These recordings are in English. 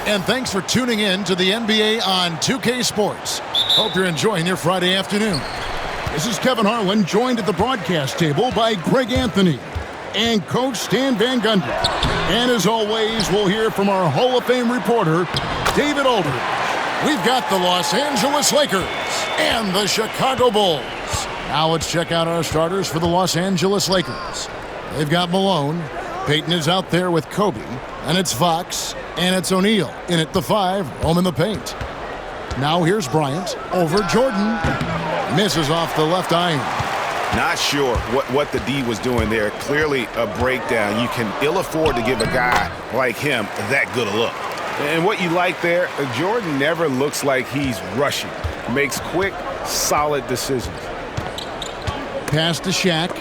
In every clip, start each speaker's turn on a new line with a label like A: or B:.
A: And thanks for tuning in to the NBA on 2K Sports. Hope you're enjoying your Friday afternoon. This is Kevin Harlan, joined at the broadcast table by Greg Anthony and Coach Stan Van Gundy. And as always, we'll hear from our Hall of Fame reporter, David Aldridge. We've got the Los Angeles Lakers and the Chicago Bulls. Now let's check out our starters for the Los Angeles Lakers. They've got Malone. Payton is out there with Kobe. And it's Fox. And it's O'Neal. In at the 5, roaming the paint. Now here's Bryant over Jordan. Misses off the left iron.
B: Not sure what the D was doing there. Clearly a breakdown. You can ill afford to give a guy like him that good a look. And what you like there, Jordan never looks like he's rushing. Makes quick, solid decisions.
A: Pass to Shaq.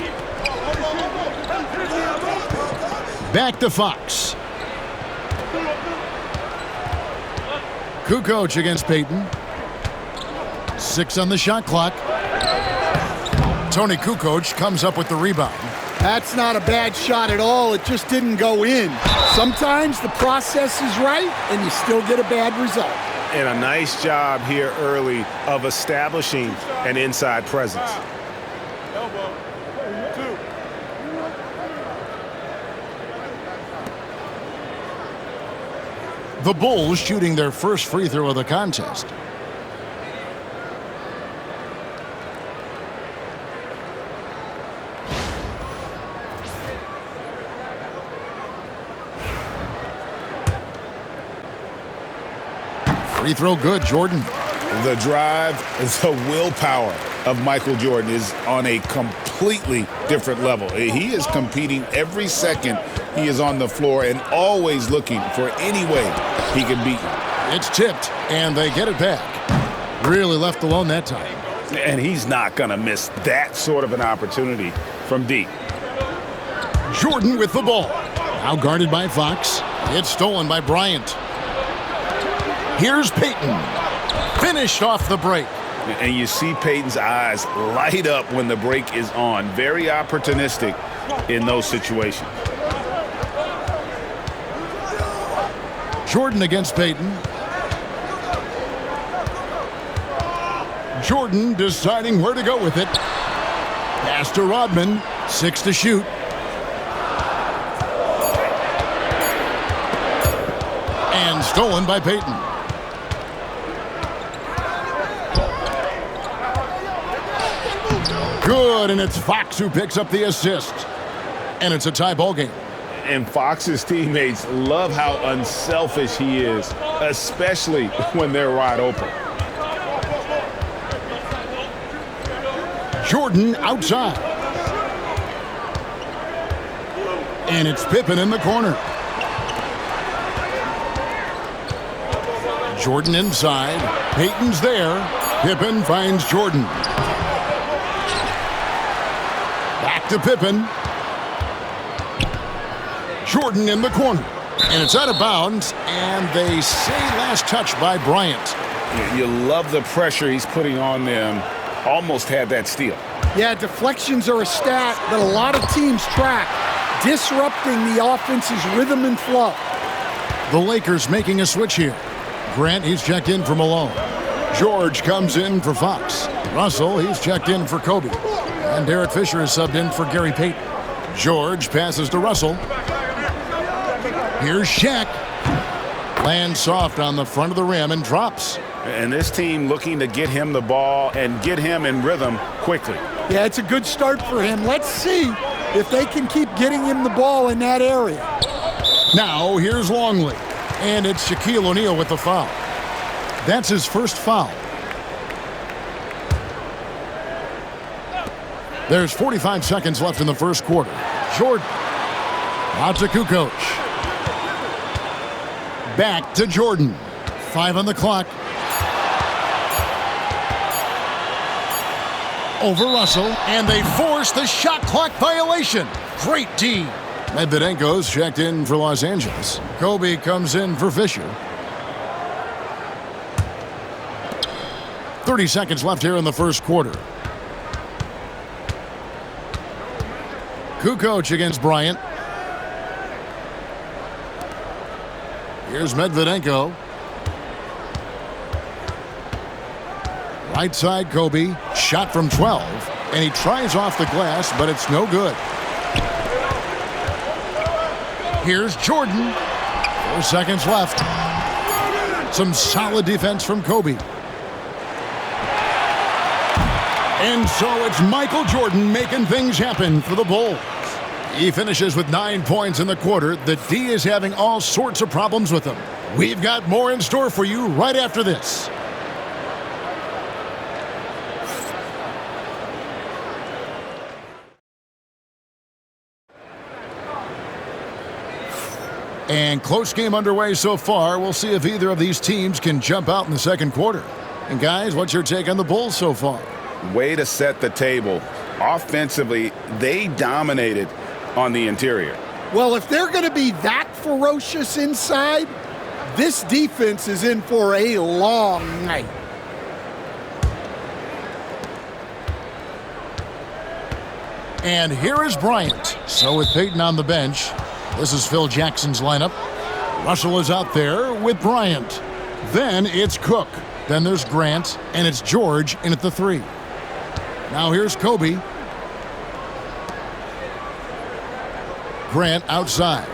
A: Back to Fox. Kukoc against Payton. 6 on the shot clock. Tony Kukoc comes up with the rebound.
C: That's not a bad shot at all. It just didn't go in. Sometimes the process is right, and you still get a bad result.
B: And a nice job here early of establishing an inside presence.
A: The Bulls shooting their first free throw of the contest. Free throw good, Jordan.
B: The drive, the willpower of Michael Jordan is on a completely different level. He is competing every second he is on the floor and always looking for any way he can beat you.
A: It's tipped, and they get it back. Really left alone that time.
B: And he's not going to miss that sort of an opportunity from deep.
A: Jordan with the ball. Now guarded by Fox. It's stolen by Bryant. Here's Payton. Finished off the break.
B: And you see Payton's eyes light up when the break is on. Very opportunistic in those situations.
A: Jordan against Payton. Jordan deciding where to go with it. Pass to Rodman. 6 to shoot. And stolen by Payton. Good, and it's Fox who picks up the assist. And it's a tie ball game.
B: And Fox's teammates love how unselfish he is, especially when they're wide open.
A: Jordan outside. And it's Pippen in the corner. Jordan inside. Payton's there. Pippen finds Jordan. Back to Pippen. Jordan in the corner. And it's out of bounds. And they say last touch by Bryant.
B: You love the pressure he's putting on them. Almost had that steal.
C: Yeah, deflections are a stat that a lot of teams track, disrupting the offense's rhythm and flow.
A: The Lakers making a switch here. Grant, he's checked in for Malone. George comes in for Fox. Russell, he's checked in for Kobe. And Derek Fisher is subbed in for Gary Payton. George passes to Russell. Here's Shaq. Lands soft on the front of the rim and drops.
B: And this team looking to get him the ball and get him in rhythm quickly.
C: Yeah, it's a good start for him. Let's see if they can keep getting him the ball in that area.
A: Now here's Longley. And it's Shaquille O'Neal with the foul. That's his first foul. There's 45 seconds left in the first quarter. Jordan. Out to Kukoc. Back to Jordan. 5 on the clock. Over Russell, and they force the shot clock violation. Great D. Medvedenko's checked in for Los Angeles. Kobe comes in for Fisher. 30 seconds left here in the first quarter. Kukoc against Bryant. Here's Medvedenko. Right side, Kobe. Shot from 12. And he tries off the glass, but it's no good. Here's Jordan. 4 seconds left. Some solid defense from Kobe. And so it's Michael Jordan making things happen for the Bulls. He finishes with 9 points in the quarter. The D is having all sorts of problems with him. We've got more in store for you right after this. And close game underway so far. We'll see if either of these teams can jump out in the second quarter. And guys, what's your take on the Bulls so far?
B: Way to set the table. Offensively, they dominated on the interior.
C: Well, if they're going to be that ferocious inside, this defense is in for a long night.
A: And here is Bryant. So with Peyton on the bench, this is Phil Jackson's lineup. Russell is out there with Bryant. Then it's Cook. Then there's Grant, and it's George in at the 3. Now here's Kobe. Grant outside.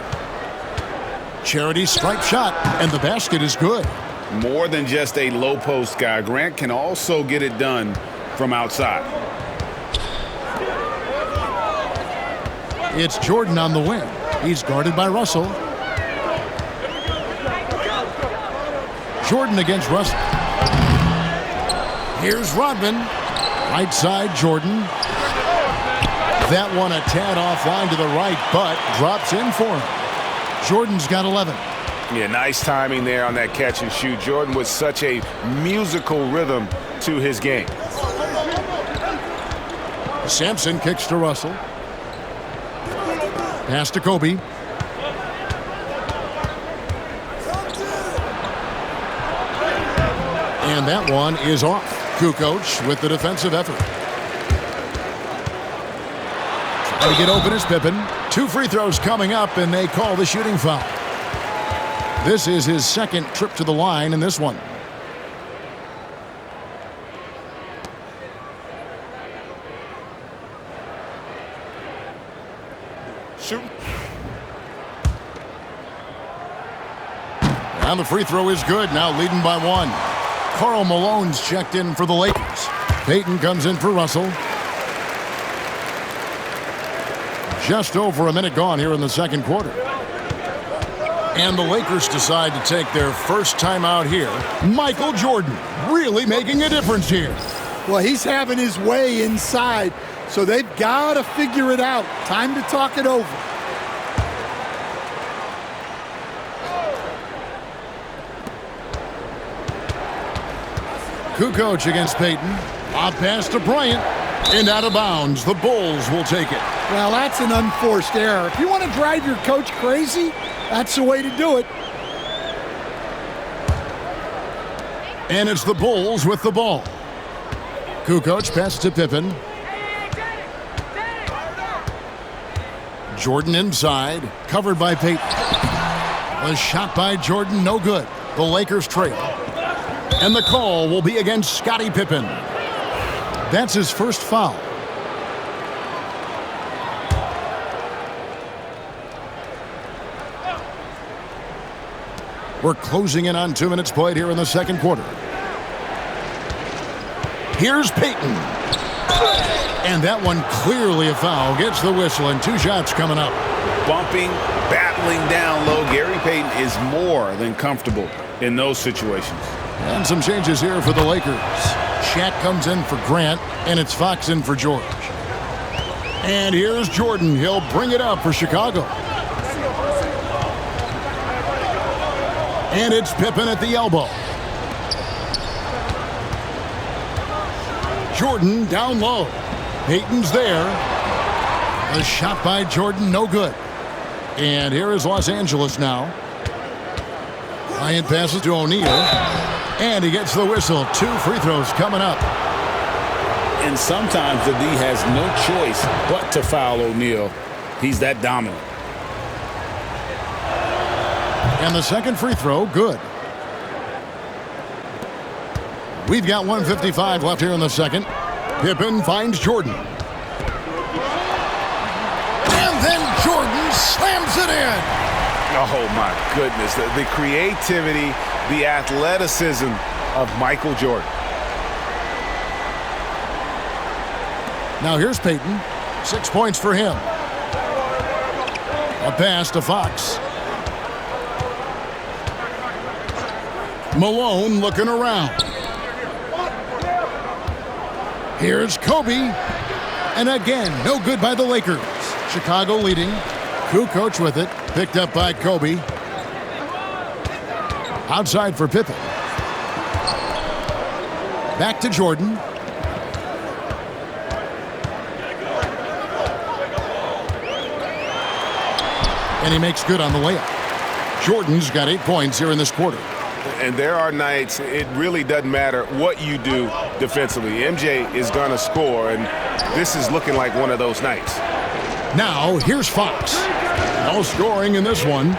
A: Charity stripe shot, and the basket is good.
B: More than just a low post guy, Grant can also get it done from outside.
A: It's Jordan on the wing. He's guarded by Russell. Jordan against Russell. Here's Rodman. Right side, Jordan. That one a tad offline to the right, but drops in for him. Jordan's got 11.
B: Yeah, nice timing there on that catch and shoot. Jordan with such a musical rhythm to his game.
A: Sampson kicks to Russell. Pass to Kobe. And that one is off. Kukoc with the defensive effort. Trying to get open is Pippen. 2 free throws coming up, and they call the shooting foul. This is his second trip to the line in this one.
B: Shoot.
A: And the free throw is good, now leading by 1. Karl Malone's checked in for the Lakers. Peyton comes in for Russell. Just over a minute gone here in the second quarter. And the Lakers decide to take their first timeout here. Michael Jordan really making a difference here.
C: Well, he's having his way inside, so they've got to figure it out. Time to talk it over.
A: Kukoc against Peyton. Lob pass to Bryant. And out of bounds. The Bulls will take it.
C: Well, that's an unforced error. If you want to drive your coach crazy, that's the way to do it.
A: And it's the Bulls with the ball. Kukoc passes to Pippen. Jordan inside. Covered by Peyton. A shot by Jordan, no good. The Lakers trail. And the call will be against Scottie Pippen. That's his first foul. We're closing in on 2 minutes played here in the second quarter. Here's Peyton. And that one clearly a foul. Gets the whistle and 2 shots coming up.
B: Bumping, battling down low. Gary Payton is more than comfortable in those situations.
A: And some changes here for the Lakers. Shaq comes in for Grant, and it's Fox in for George. And here's Jordan. He'll bring it up for Chicago. And it's Pippen at the elbow. Jordan down low. Peyton's there. A shot by Jordan, no good. And here is Los Angeles now. Bryant passes to O'Neal. And he gets the whistle. 2 free throws coming up.
B: And sometimes the D has no choice but to foul O'Neal. He's that dominant.
A: And the second free throw, good. We've got 1:55 left here in the second. Pippen finds Jordan. And then Jordan slams it in.
B: Oh, my goodness. The creativity, the athleticism of Michael Jordan.
A: Now here's Peyton. 6 points for him. A pass to Fox. Malone looking around. Here's Kobe. And again, no good by the Lakers. Chicago leading. Kukoc with it. Picked up by Kobe. Outside for Pippen. Back to Jordan. And he makes good on the layup. Jordan's got 8 points here in this quarter.
B: And there are nights it really doesn't matter what you do defensively. MJ is going to score, and this is looking like one of those nights.
A: Now, here's Fox. No scoring in this one.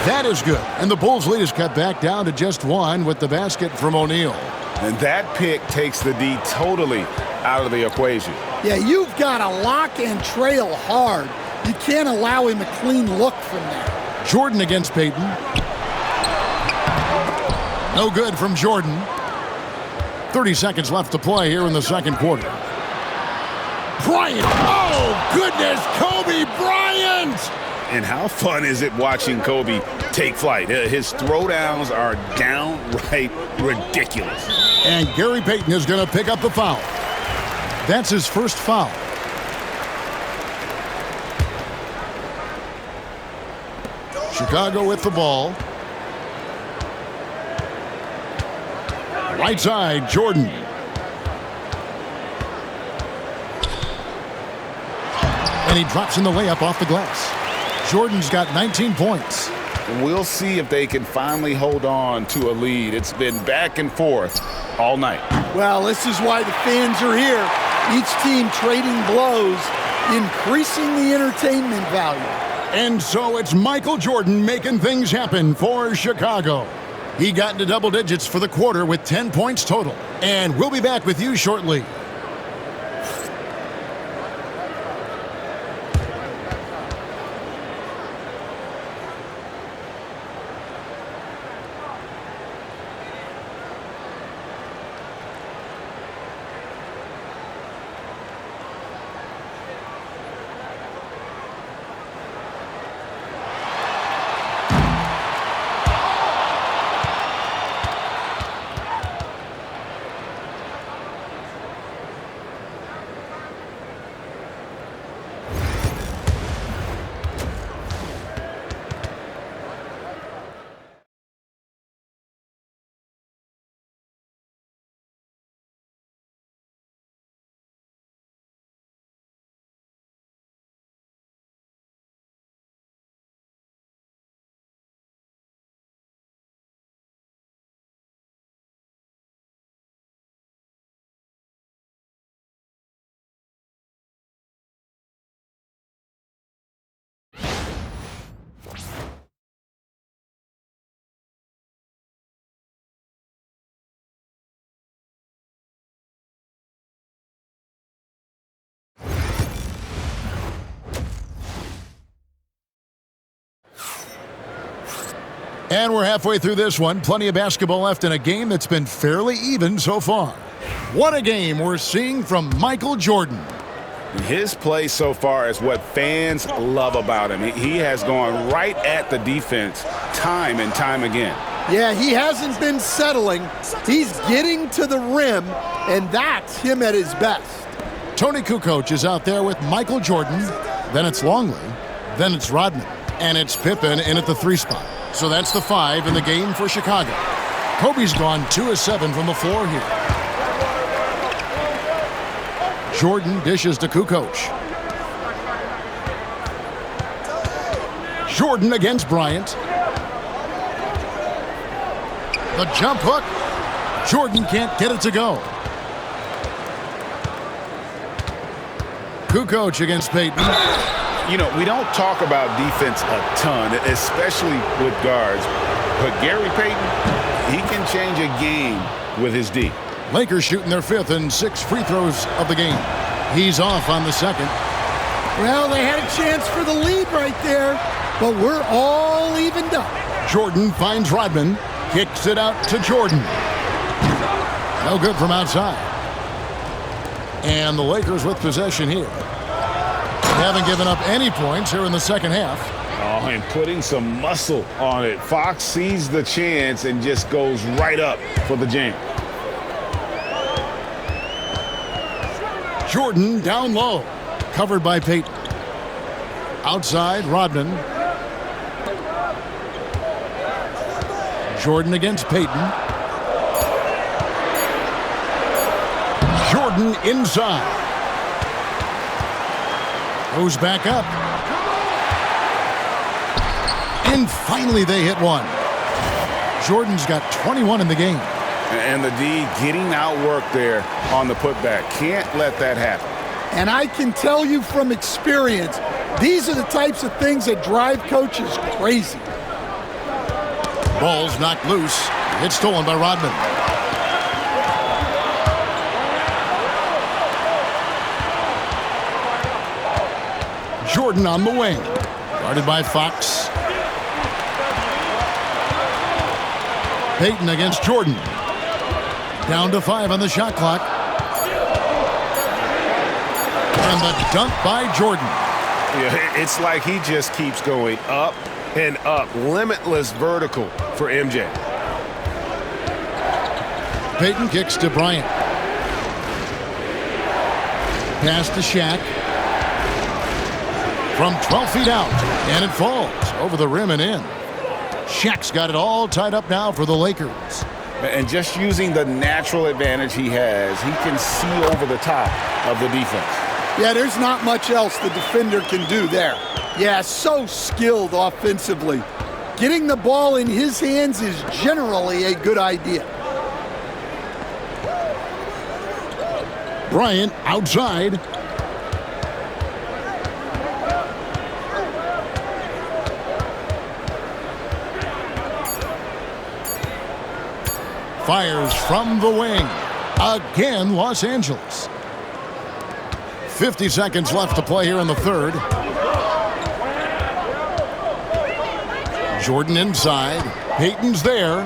A: That is good. And the Bulls' lead is cut back down to just 1 with the basket from O'Neal.
B: And that pick takes the D totally out of the equation.
C: Yeah, you've got to lock and trail hard. You can't allow him a clean look from there.
A: Jordan against Peyton. No good from Jordan. 30 seconds left to play here in the second quarter. Bryant. Oh, goodness. Kobe Bryant.
B: And how fun is it watching Kobe take flight? His throwdowns are downright ridiculous.
A: And Gary Payton is going to pick up the foul. That's his first foul. Chicago with the ball. Right side, Jordan. And he drops in the layup off the glass. Jordan's got 19 points.
B: We'll see if they can finally hold on to a lead. It's been back and forth all night.
C: Well, this is why the fans are here. Each team trading blows, increasing the entertainment value.
A: And so it's Michael Jordan making things happen for Chicago. He got into double digits for the quarter with 10 points total. And we'll be back with you shortly. And we're halfway through this one. Plenty of basketball left in a game that's been fairly even so far. What a game we're seeing from Michael Jordan.
B: His play so far is what fans love about him. He has gone right at the defense time and time again.
C: Yeah, he hasn't been settling. He's getting to the rim, and that's him at his best.
A: Tony Kukoc is out there with Michael Jordan. Then it's Longley. Then it's Rodman. And it's Pippen in at the 3 spot. So that's the 5 in the game for Chicago. Kobe's gone 2 of 7 from the floor here. Jordan dishes to Kukoc. Jordan against Bryant. The jump hook. Jordan can't get it to go. Kukoc against Peyton.
B: You know, we don't talk about defense a ton, especially with guards. But Gary Payton, he can change a game with his D.
A: Lakers shooting their 5th and 6 free throws of the game. He's off on the 2nd.
C: Well, they had a chance for the lead right there, but we're all evened up.
A: Jordan finds Rodman, kicks it out to Jordan. No good from outside. And the Lakers with possession here. Haven't given up any points here in the second half.
B: Oh, and putting some muscle on it. Fox sees the chance and just goes right up for the jam.
A: Jordan down low. Covered by Payton. Outside, Rodman. Jordan against Payton. Jordan inside. Goes back up. And finally they hit one. Jordan's got 21 in the game.
B: And the D getting outworked there on the putback. Can't let that happen.
C: And I can tell you from experience, these are the types of things that drive coaches crazy.
A: Ball's knocked loose. It's stolen by Rodman. Jordan on the wing. Guarded by Fox. Payton against Jordan. Down to 5 on the shot clock. And the dunk by Jordan.
B: Yeah, it's like he just keeps going up and up. Limitless vertical for MJ.
A: Payton kicks to Bryant. Pass to Shaq. From 12 feet out. And it falls over the rim and in. Shaq's got it all tied up now for the Lakers.
B: And just using the natural advantage he has, he can see over the top of the defense.
C: Yeah, there's not much else the defender can do there. Yeah, so skilled offensively. Getting the ball in his hands is generally a good idea.
A: Bryant outside. Fires from the wing. Again, Los Angeles. 50 seconds left to play here in the third. Jordan inside. Payton's there.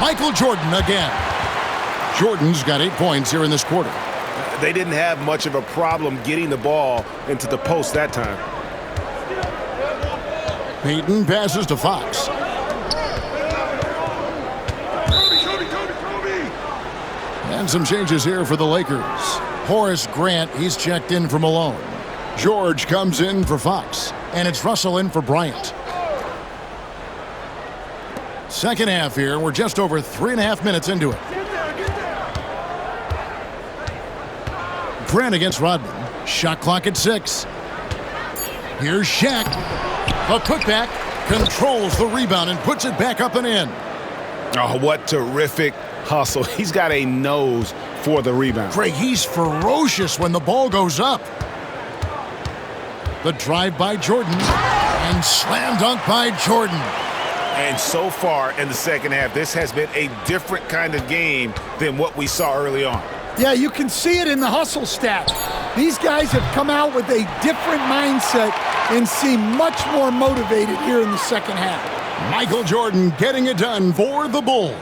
A: Michael Jordan again. Jordan's got 8 points here in this quarter.
B: They didn't have much of a problem getting the ball into the post that time.
A: Payton passes to Fox. And some changes here for the Lakers. Horace Grant, he's checked in for Malone. George comes in for Fox. And it's Russell in for Bryant. Second half here. We're just over 3.5 minutes into it. Grant against Rodman. Shot clock at 6. Here's Shaq. The putback controls the rebound and puts it back up and in.
B: Oh, what terrific hustle. He's got a nose for the rebound.
A: Craig, he's ferocious when the ball goes up. The drive by Jordan and slam dunk by Jordan.
B: And so far in the second half, this has been a different kind of game than what we saw early on.
C: Yeah, you can see it in the hustle stats. These guys have come out with a different mindset and seem much more motivated here in the second half.
A: Michael Jordan getting it done for the Bulls.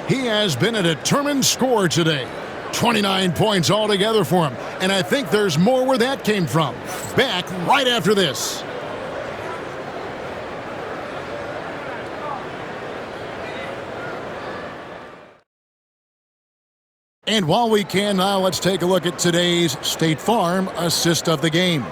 A: He has been a determined scorer today. 29 points altogether for him. And I think there's more where that came from. Back right after this. And while we can now, let's take a look at today's State Farm assist of the game.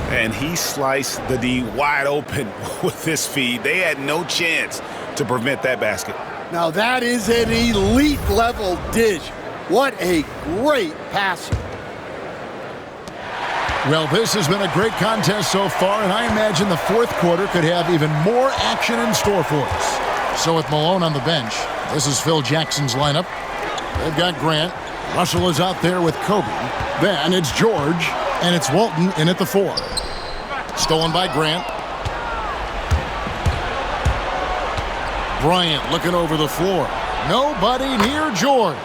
B: And he sliced the D wide open with this feed. They had no chance to prevent that basket.
C: Now that is an elite level dish. What a great passer.
A: Well, this has been a great contest so far, and I imagine the fourth quarter could have even more action in store for us. So with Malone on the bench, this is Phil Jackson's lineup. They've got Grant. Russell is out there with Kobe. Then it's George And it's Walton in at the 4. Stolen by Grant. Bryant looking over the floor. Nobody near George.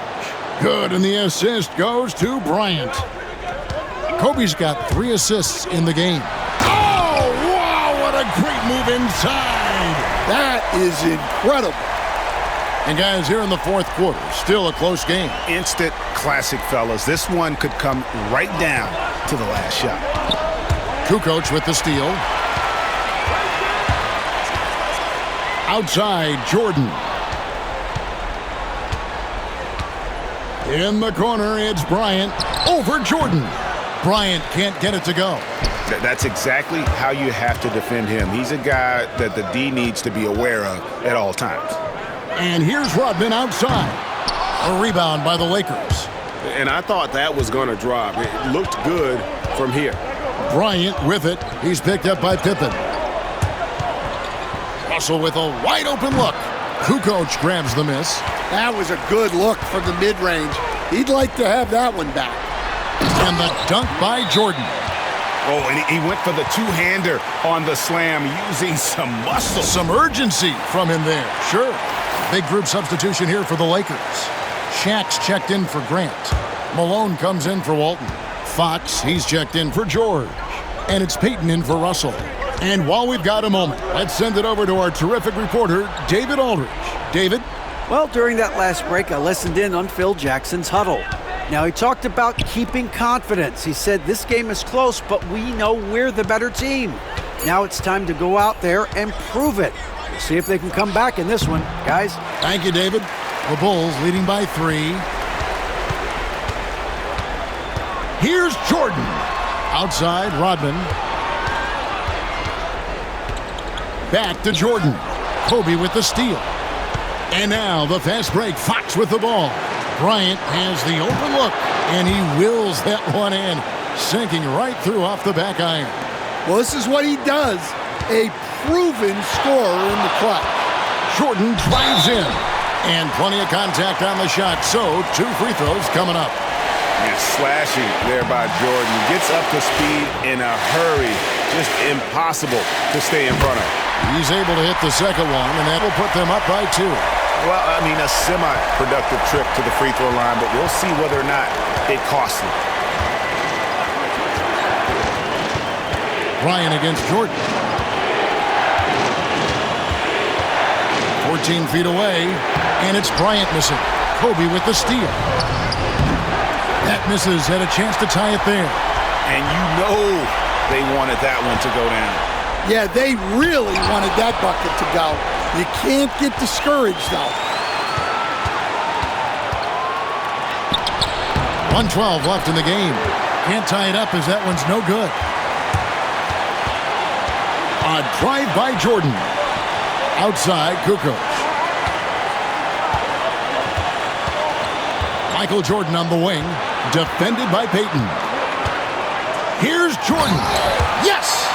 A: Good, and the assist goes to Bryant. Kobe's got 3 assists in the game. Oh, wow, what a great move inside.
C: That is incredible.
A: And guys, here in the fourth quarter, still a close game.
B: Instant classic, fellas. This one could come right down to the last shot.
A: Kukoc with the steal. Outside, Jordan. In the corner, it's Bryant. Over Jordan. Bryant can't get it to go.
B: That's exactly how you have to defend him. He's a guy that the D needs to be aware of at all times.
A: And here's Rodman outside. A rebound by the Lakers.
D: And I thought that was going to drop. It looked good from here.
A: Bryant with it. He's picked up by Pippen. Russell with a wide open look. Kukoc grabs the miss.
C: That was a good look from the mid-range. He'd like to have that one back.
A: And the dunk by Jordan.
B: Oh, and he went for the two-hander on the slam, using some muscle.
A: Some urgency from him there. Sure. Big group substitution here for the Lakers. Shaq's checked in for Grant. Malone comes in for Walton. Fox, he's checked in for George. And it's Peyton in for Russell. And while we've got a moment, let's send it over to our terrific reporter, David Aldridge. David?
E: Well, during that last break, I listened in on Phil Jackson's huddle. Now, he talked about keeping confidence. He said this game is close, but we know we're the better team. Now it's time to go out there and prove it. We'll see if they can come back in this one, guys.
A: Thank you, David. The Bulls leading by 3. Here's Jordan. Outside, Rodman. Back to Jordan. Kobe with the steal. And now the fast break. Fox with the ball. Bryant has the open look, and he wills that one in, sinking right through off the back iron.
C: Well, this is what he does. A proven scorer in the clutch.
A: Jordan drives in, and plenty of contact on the shot, so 2 free throws coming up.
B: It's slashing there by Jordan. Gets up to speed in a hurry. Just impossible to stay in front of.
A: He's able to hit the second one, and that will put them up by 2.
B: Well, I mean, a semi-productive trip to the free throw line, but we'll see whether or not it costs him.
A: Bryant against Jordan. 14 feet away, and it's Bryant missing. Kobe with the steal. That misses, had a chance to tie it there.
B: And you know they wanted that one to go down.
C: Yeah, they really wanted that bucket to go. You can't get discouraged, though.
A: 1:12 left in the game. Can't tie it up as that one's no good. A drive by Jordan. Outside, Kukoc. Michael Jordan on the wing. Defended by Peyton. Here's Jordan. Yes!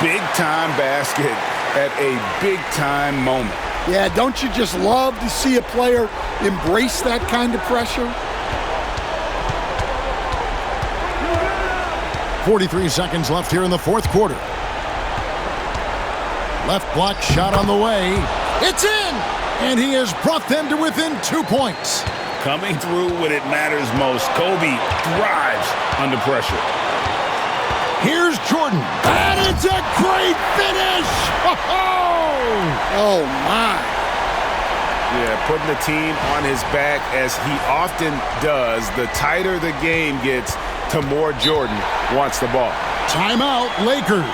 B: Big-time basket at a big-time moment.
C: Yeah, don't you just love to see a player embrace that kind of pressure?
A: 43 seconds left here in the fourth quarter. Left block shot on the way. It's in! And he has brought them to within 2 points.
B: Coming through when it matters most. Kobe thrives under pressure.
A: Here's Jordan. And it's a great finish!
C: Oh, my.
B: Yeah, putting the team on his back as he often does. The tighter the game gets, the more Jordan wants the ball.
A: Timeout, Lakers.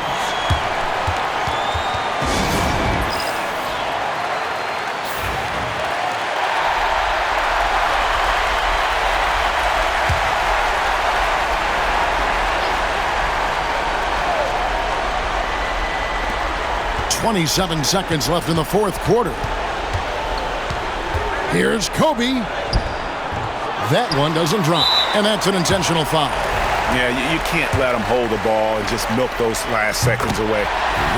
A: .27 seconds left in the fourth quarter. Here's Kobe. That one doesn't drop, and that's an intentional foul.
B: Yeah, you can't let him hold the ball and just milk those last seconds away.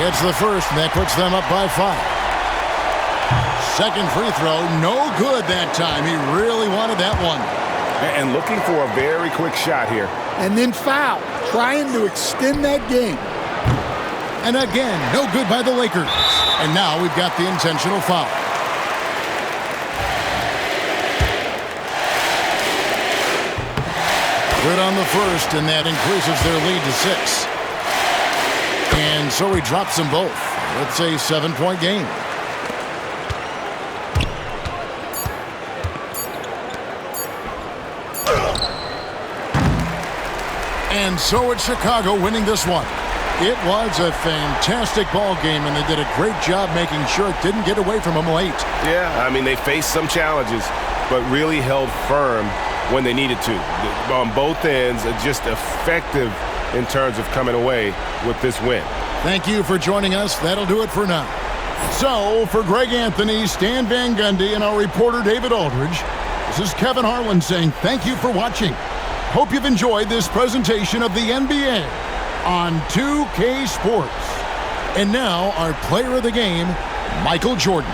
A: Gets the first, and that puts them up by 5. Second free throw, no good that time. He really wanted that one.
B: And looking for a very quick shot here.
C: and then foul, trying to extend that game.
A: And again, no good by the Lakers. And now we've got the intentional foul. Good on the first, and that increases their lead to 6. And so he drops them both. It's a 7-point game. And so it's Chicago winning this one. It was a fantastic ball game, and they did a great job making sure it didn't get away from them late.
B: Yeah, I mean, they faced some challenges, but really held firm when they needed to. On both ends, just effective in terms of coming away with this win.
A: Thank you for joining us. That'll do it for now. So, for Greg Anthony, Stan Van Gundy, and our reporter David Aldridge, this is Kevin Harlan saying thank you for watching. Hope you've enjoyed this presentation of the NBA on 2K Sports. And now, our player of the game, Michael Jordan.